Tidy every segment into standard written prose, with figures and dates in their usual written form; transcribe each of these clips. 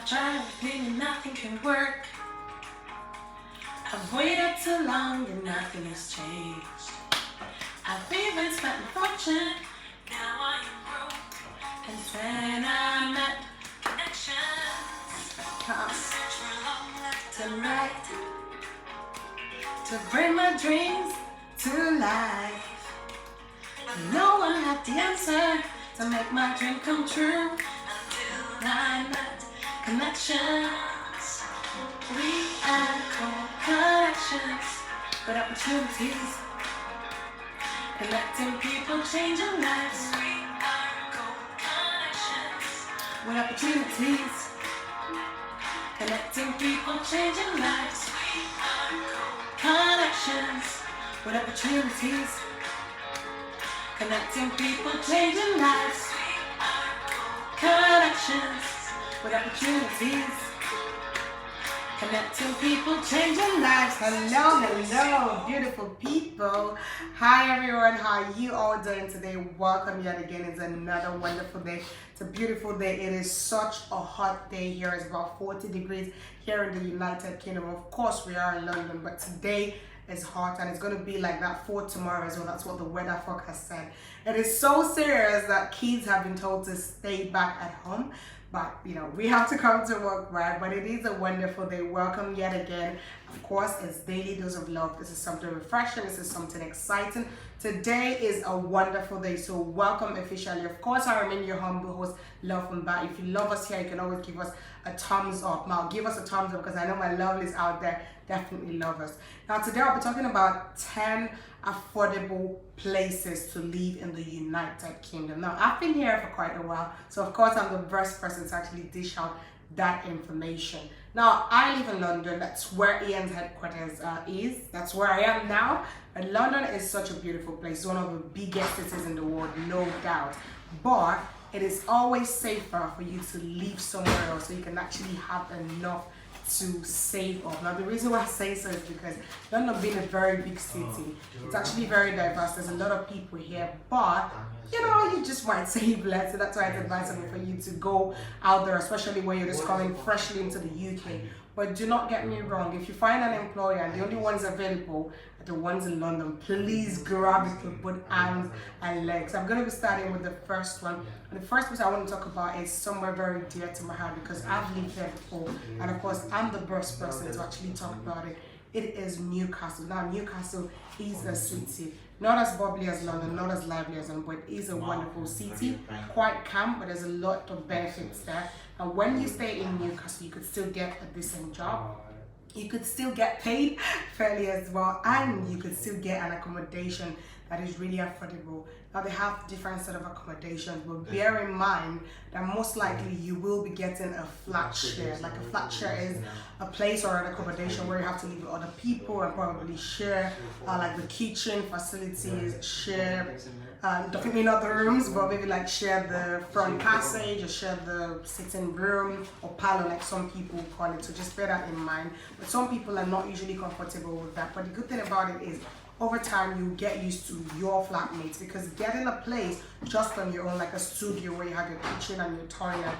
tried everything and nothing can work. I've waited too long and nothing has changed. I've even spent my fortune, now I am broke. And then I met connections. Search for long left and right to bring my dreams to life. No one had the answer to make my dream come true until I met connections. We are called connections with opportunities, connecting people, changing lives. We are called connections with opportunities, connecting people, changing lives. We are called connections with opportunities, connecting people, changing lives. We are called connections with opportunities, connecting people, changing lives. Hello, beautiful people. Hi everyone, how are you all doing today? Welcome yet again. It's another wonderful day. It's a beautiful day. It is such a hot day here. It's about 40 degrees here in the United Kingdom. Of course, we are in London, but today is hot and it's going to be like that for tomorrow as well. That's what the weather forecast said. It is so serious that kids have been told to stay back at home. But, you know, we have to come to work, right? But it is a wonderful day. Welcome yet again. Of course, it's Daily Dose of Love. This is something refreshing. This is something exciting. Today is a wonderful day. So welcome officially. Of course, I remain your humble host, Love from Bat. If you love us here, you can always give us a thumbs up. Now, give us a thumbs up because I know my lovelies out there definitely love us. Now, today I'll be talking about 10 affordable places to live in the United Kingdom. Now, I've been here for quite a while, so of course I'm the best person to actually dish out that information. Now, I live in London. That's where Ian's headquarters is. That's where I am now. And London is such a beautiful place. It's one of the biggest cities in the world, no doubt. But it is always safer for you to live somewhere else so you can actually have enough to save up. Now the reason why I say so is because London being a very big city, it's actually very diverse. There's a lot of people here, but you know, you just might save less. So that's why it's advisable for you to go out there, especially when you're just coming freshly into the UK. But do not get me wrong, if you find an employer and the only ones available are the ones in London, please grab it with both arms and legs. I'm going to be starting with the first one. And the first place I want to talk about is somewhere very dear to my heart because I've lived there before. And of course, I'm the best person to actually talk about it. It is Newcastle. Now, Newcastle is a city. Not as bubbly as London, not as lively as London, but it is a wonderful city. Quite calm, but there's a lot of benefits there. And when you stay in Newcastle, you could still get a decent job. You could still get paid fairly as well, and you could still get an accommodation that is really affordable. Now they have different set of accommodations, but bear in mind that most likely you will be getting a flat share. Like a flat share is a place or an accommodation where you have to live with other people and probably share like the kitchen facilities, share definitely not the rooms, but maybe like share the front passage or share the sitting room or parlor like some people call it. So just bear that in mind. But some people are not usually comfortable with that. But the good thing about it is over time you get used to your flatmates, because getting a place just on your own, like a studio where you have your kitchen and your toilet,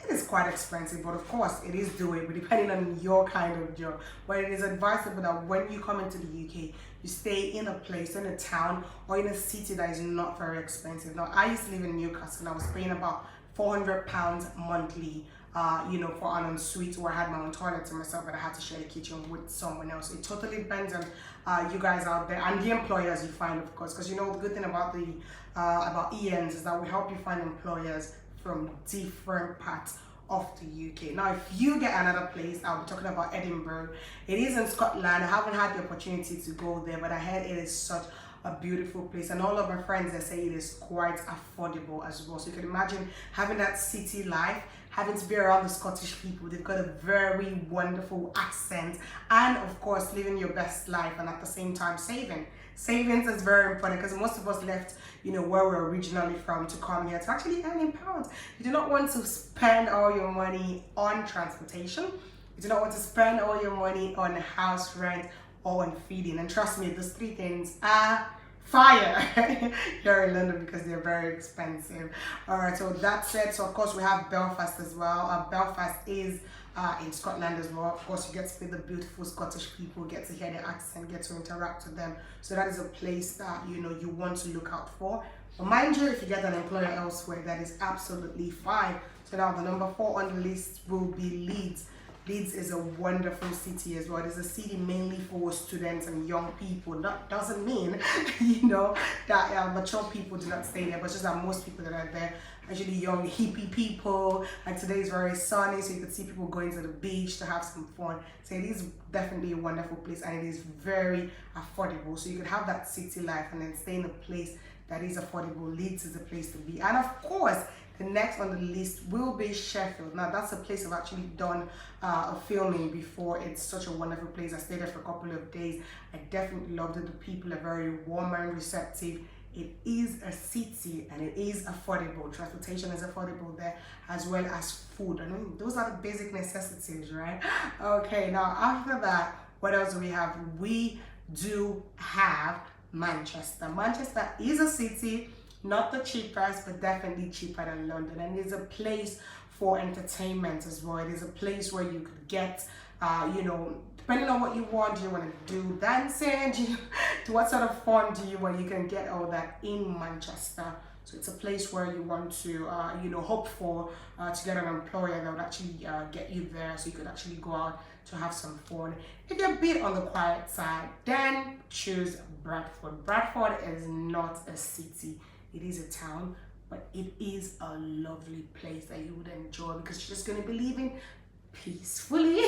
it is quite expensive. But of course it is doable depending on your kind of job. But it is advisable that when you come into the UK, you stay in a place, in a town or in a city that is not very expensive. Now I used to live in Newcastle and I was paying about £400 monthly for an ensuite where I had my own toilet to myself, but I had to share the kitchen with someone else. It totally depends on you guys out there and the employers you find, of course, because you know the good thing about the about ENs is that we help you find employers from different parts of the UK. Now, if you get another place, I'll be talking about Edinburgh. It is in Scotland. I haven't had the opportunity to go there, but I heard it is such a beautiful place, and all of my friends, they say it is quite affordable as well. So you can imagine having that city life, having to be around the Scottish people. They've got a very wonderful accent, and of course living your best life, and at the same time saving. Savings is very important because most of us left, where we're originally from to come here to actually earn in pounds. You do not want to spend all your money on transportation. You do not want to spend all your money on house rent or on feeding. And trust me, those three things are fire. here in London because they're very expensive. All right, so that's it. So of course we have Belfast as well. Belfast is in Scotland as well. Of course, you get to meet the beautiful Scottish people, get to hear their accent, get to interact with them. So that is a place that you want to look out for. But mind you, if you get an employer elsewhere, that is absolutely fine. So now the number 4 on the list will be Leeds. Leeds is a wonderful city as well. It is a city mainly for students and young people. That doesn't mean, that mature people do not stay there, but just that most people that are there actually young hippie people. Like today is very sunny, so you can see people going to the beach to have some fun. So it is definitely a wonderful place, and it is very affordable. So you could have that city life and then stay in a place that is affordable. Leeds is the place to be. And of course, the next on the list will be Sheffield. Now that's a place I've actually done a filming before. It's such a wonderful place. I stayed there for a couple of days. I definitely loved it. The people are very warm and receptive. It is a city and it is affordable. Transportation is affordable there, as well as food. I mean, those are the basic necessities, right? Okay, now after that, what else do we have? We do have Manchester. Manchester is a city, not the cheapest, but definitely cheaper than London, and it is a place for entertainment as well. It is a place where you could get, depending on what you want. Do you want to do dancing? Do what sort of fun do you want? You can get all that in Manchester. So it's a place where you want to, hope for to get an employer that would actually get you there, so you could actually go out to have some fun. If you're a bit on the quiet side, then choose Bradford. Bradford is not a city. It is a town, but it is a lovely place that you would enjoy because you're just going to be living peacefully,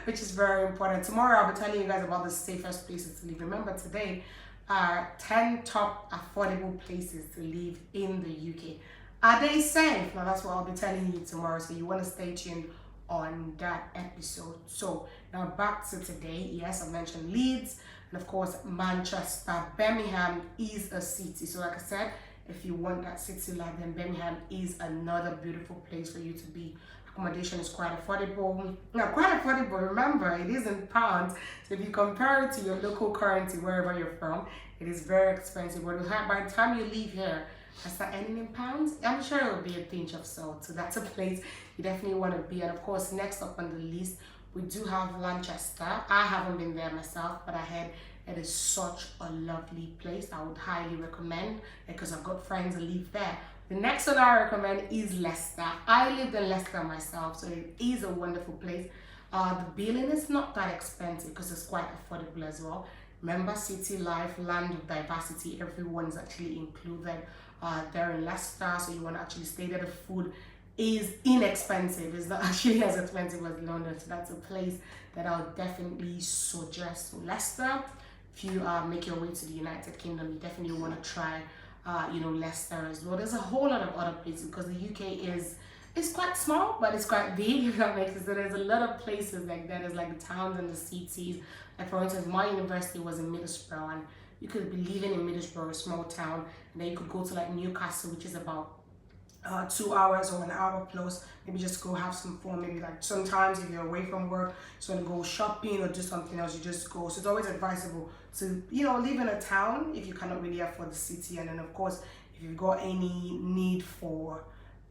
which is very important. Tomorrow I'll be telling you guys about the safest places to live. Remember, today are 10 top affordable places to live in the UK. Are they safe? Now that's what I'll be telling you tomorrow, so you want to stay tuned on that episode. So now back to today. Yes, I mentioned Leeds, and of course Manchester. Birmingham is a city, so like I said, if you want that city life, then Birmingham is another beautiful place for you to be. Accommodation is quite affordable. Now, quite affordable, remember, it is in pounds. So if you compare it to your local currency, wherever you're from, it is very expensive. But by the time you leave here, I start earning in pounds, I'm sure it will be a pinch of salt. So that's a place you definitely want to be. And of course, next up on the list, we do have Lancaster. I haven't been there myself, but I heard it is such a lovely place. I would highly recommend, because I've got friends who live there. The next one I recommend is Leicester. I lived in Leicester myself, so it is a wonderful place. The billing is not that expensive because it's quite affordable as well. Remember, city life, land of diversity, everyone's actually included there in Leicester, so you want to actually stay there. The food is inexpensive. It's not actually as expensive as London, so that's a place that I'll definitely suggest. So Leicester, if you make your way to the United Kingdom, you definitely want to try Leicester as well. There's a whole lot of other places because the UK is quite small, but it's quite big, if that makes sense. So there's a lot of places like that. There's like the towns and the cities. Like for instance, my university was in Middlesbrough, and you could be living in Middlesbrough, a small town, and then you could go to like Newcastle, which is about 2 hours or an hour plus. Maybe just go have some fun. Maybe like sometimes if you're away from work, just want to go shopping or do something else, you just go. So it's always advisable to live in a town if you cannot really afford the city. And then of course, if you've got any need for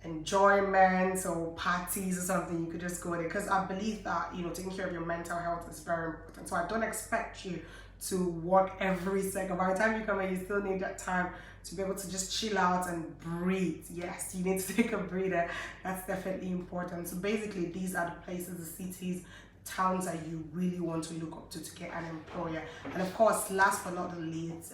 enjoyment or parties or something, you could just go there, because I believe that taking care of your mental health is very important. So I don't expect you to work every second. By the time you come in, you still need that time to be able to just chill out and breathe. Yes, you need to take a breather. That's definitely important. So basically, these are the places, the cities, towns that you really want to look up to get an employer. And of course, last but not the least,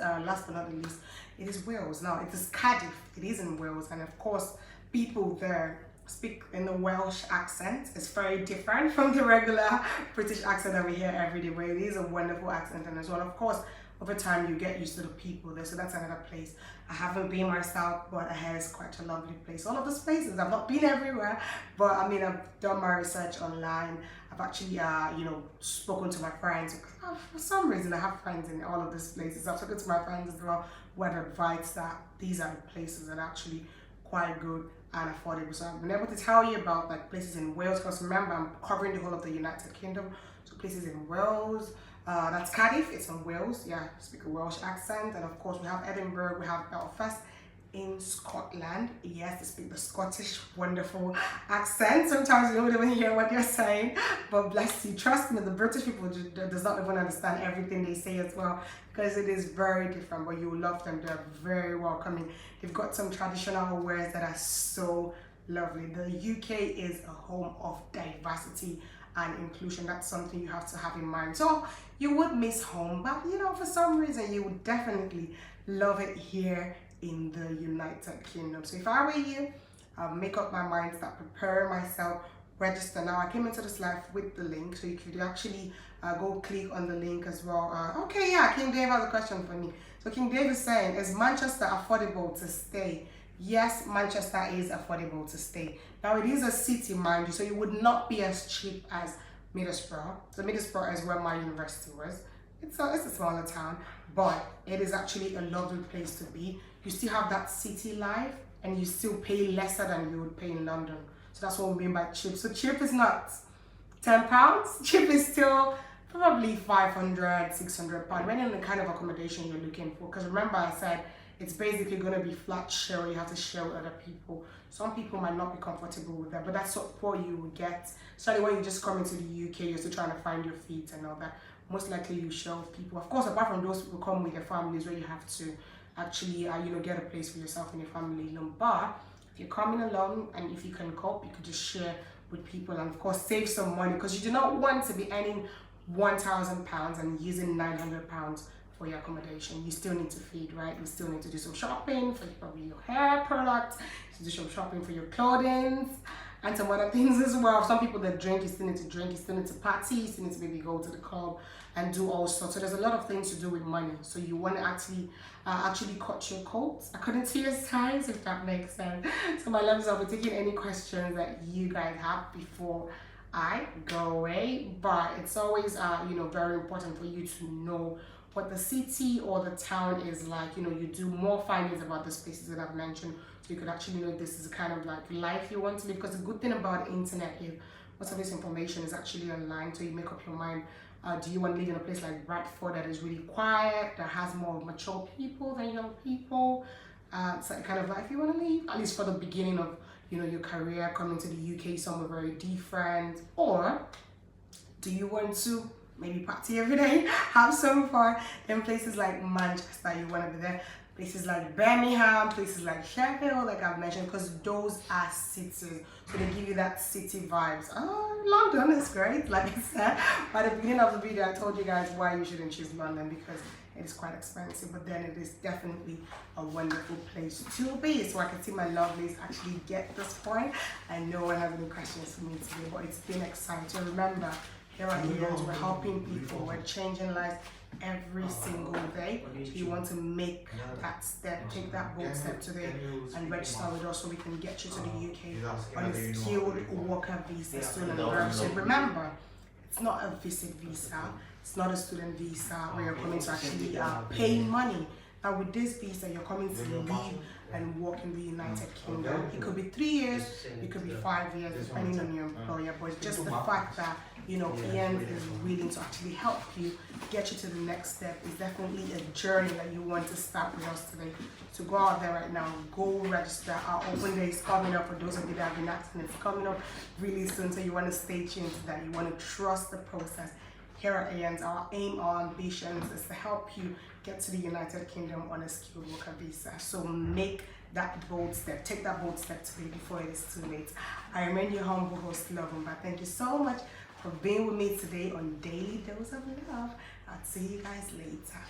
it is Wales. Now, it is Cardiff. It is in Wales, and of course, people there speak in the Welsh accent. It's very different from the regular British accent that we hear every day, but it is a wonderful accent. And as well, of course, over time you get used to the people there, so that's another place. I haven't been myself, but I hear it's quite a lovely place. All of those places, I've not been everywhere, but I mean, I've done my research online. I've actually spoken to my friends. For some reason I have friends in all of these places. I've spoken to my friends as well who had advice that these are the places that are actually quite good and affordable. So I've been able to tell you about like places in Wales, because remember, I'm covering the whole of the United Kingdom. So places in Wales, That's Cardiff, it's in Wales. Yeah, speak a Welsh accent. And of course, we have Edinburgh, we have Belfast in Scotland. Yes, they speak the Scottish wonderful accent. Sometimes you don't even hear what they're saying, but bless you, trust me, the British people does not even understand everything they say as well, because it is very different, but you will love them. They're very welcoming. They've got some traditional wares that are so lovely. The UK is a home of diversity and inclusion. That's something you have to have in mind. So you would miss home, but you know, for some reason you would definitely love it here in the United Kingdom. So if I were you, I'll make up my mind, start preparing myself, register now. I came into this live with the link, so you could actually go click on the link as well. Okay, yeah, King Dave has a question for me. So King Dave is saying, is Manchester affordable to stay? Yes, Manchester is affordable to stay. Now it is a city, mind you, so it would not be as cheap as Middlesbrough. So Middlesbrough is where my university was. It's a smaller town, but it is actually a lovely place to be. You still have that city life, and you still pay lesser than you would pay in London. So that's what we mean by cheap. So cheap is not £10. Cheap is still probably 500, 600 pounds, depending on the kind of accommodation you're looking for. Because remember, I said it's basically going to be flat share. You have to share with other people. Some people might not be comfortable with that, but that's what you will get. Especially when you just come into the UK, you're still trying to find your feet and all that. Most likely you share with people. Of course, apart from those who come with their families, where you have to actually get a place for yourself and your family alone. But if you're coming along and if you can cope, you could just share with people and of course save some money, because you do not want to be earning £1,000 and using £900 for your accommodation. You still need to feed, right? You still need to do some shopping for probably your hair products, you do some shopping for your clothing and some other things as well. Some people that drink, you still need to drink, you still need to party, you still need to maybe go to the club and do all sorts. So there's a lot of things to do with money. So you want to actually cut your coats according to your size, if that makes sense. So my loves, I'll be taking any questions that you guys have before I go away. But it's always very important for you to know what the city or the town is like. You do more findings about the spaces that I've mentioned, so you could actually know if this is the kind of like life you want to live. Because the good thing about the internet is most of this information is actually online, so you make up your mind. Do you want to live in a place like Bradford that is really quiet, that has more mature people than young people? It's like the kind of life you want to live, at least for the beginning of your career, coming to the UK somewhere very different. Or do you want to maybe party every day, have some fun in places like Manchester? You want to be there. Places like Birmingham, places like Sheffield, like I've mentioned, because those are cities. So they give you that city vibes. London is great, like I said. At the beginning of the video, I told you guys why you shouldn't choose London, because it is quite expensive, but then it is definitely a wonderful place to be. So I can see my lovelies actually get this point, and no one has any questions for me today, but it's been exciting. Remember, here at Leons, we're helping people, we're changing lives every single day. So you want to make that step, take that bold step today and register with us so we can get you to the UK on a skilled worker visa, student worker. So remember, it's not a visit visa, it's not a student visa where you're coming to actually pay money. Now with this visa, you're coming to live and work in the United Kingdom. It could be 3 years, it could be 5 years, depending on your employer. But it's just the fact that Ian is willing to actually help you get you to the next step. It's definitely a journey that you want to start with us today. So go out there right now, go register. Our open day is coming up for those of you that have been asking. It's coming up really soon, so you want to stay tuned to that. You want to trust the process. Here at Ian's, our aim, our ambitions is to help you get to the United Kingdom on a skilled worker visa. So make that bold step, take that bold step today before it is too late. I remain your humble host, Lovin, thank you so much for being with me today on Daily Dose of Love. I'll see you guys later.